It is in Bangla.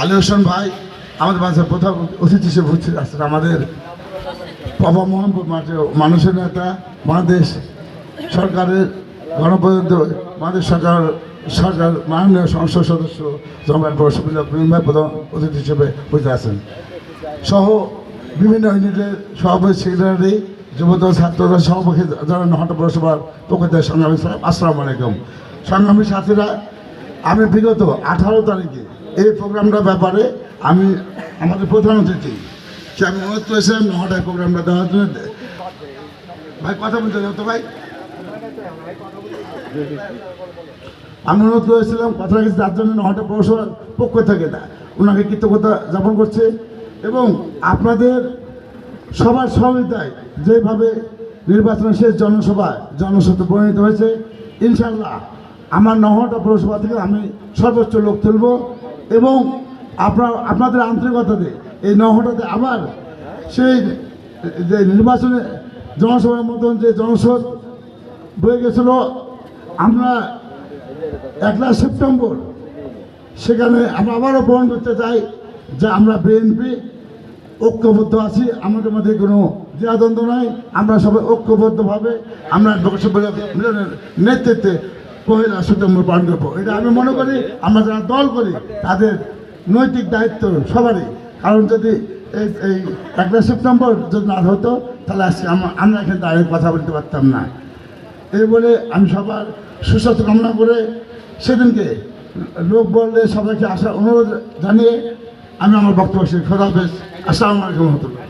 আলী হোসেন ভাই আমাদের মাঝে প্রথম অতিথি হিসেবে উপস্থিত আছেন। আমাদের বাবা মোহাম্মদ মানুষের নেতা, বাংলাদেশ সরকারের গণপ্রজাতন্ত্র বাংলাদেশ সরকার মাননীয় সংসদ সদস্য জনগণ ভাই প্রধান অতিথি হিসেবে উপস্থিত আছেন, সহ বিভিন্ন ইউনিটের সভাপতি সেক্রেটারি, যুবদল, ছাত্রদল সভাপতি যারা নহটা পৌরসভার পক্ষ থেকে সংগ্রামী সাহেব, আসসালামু আলাইকুম। সংগ্রামী সাথীরা, আমি বিগত 18 তারিখে এই প্রোগ্রামটার ব্যাপারে আমি আমাদের প্রধান অতিথি আমি অনুরোধ করেছিলাম নহটায় প্রোগ্রামটা দেওয়ার জন্য। ভাই কথা বলতে তো ভাই, আমি অনুরোধ করেছিলাম কথা রেখেছি, তার জন্য নহটা পৌরসভার পক্ষ থেকে ওনাকে কৃতজ্ঞতা জ্ঞাপন করছে। এবং আপনাদের সবার সহযোগিতায় যেভাবে নির্বাচনের শেষ জনসভাতে পরিণত হয়েছে, ইনশাল্লাহ আমার নহটা পৌরসভা থেকে আমি সর্বোচ্চ লোক তুলব এবং আপনাদের আন্তরিকতাতে এই নহটাতে আবার সেই যে নির্বাচনে জনসভার মতন যে জনস্রোত বয়ে গেছিল, আমরা 1 সেপ্টেম্বর সেখানে আমরা আবারও প্রমাণ করতে চাই যে আমরা বিএনপি ঐক্যবদ্ধ আছি, আমাদের মধ্যে কোনো দ্বিধাদ্বন্দ্ব নয়। আমরা সবাই ঐক্যবদ্ধভাবে আমরা মিলনের নেতৃত্বে 1 সেপ্টেম্বর পালন করবো। এটা আমি মনে করি আমরা যারা দল করি তাদের নৈতিক দায়িত্ব সবারই। কারণ যদি এই 1 সেপ্টেম্বর যদি না হতো তাহলে আজকে আমরা এখানে দাঁড়িয়ে কথা বলতে পারতাম না। এই বলে আমি সবার সুস্বাস্থ্য কামনা করে সেদিনকে লোক বললে সবাইকে আসার অনুরোধ জানিয়ে আমি আমার বক্তব্য শেষ। খোদা হাফেজ। আসসালামু আলাইকুম রহমতুল্লাহ।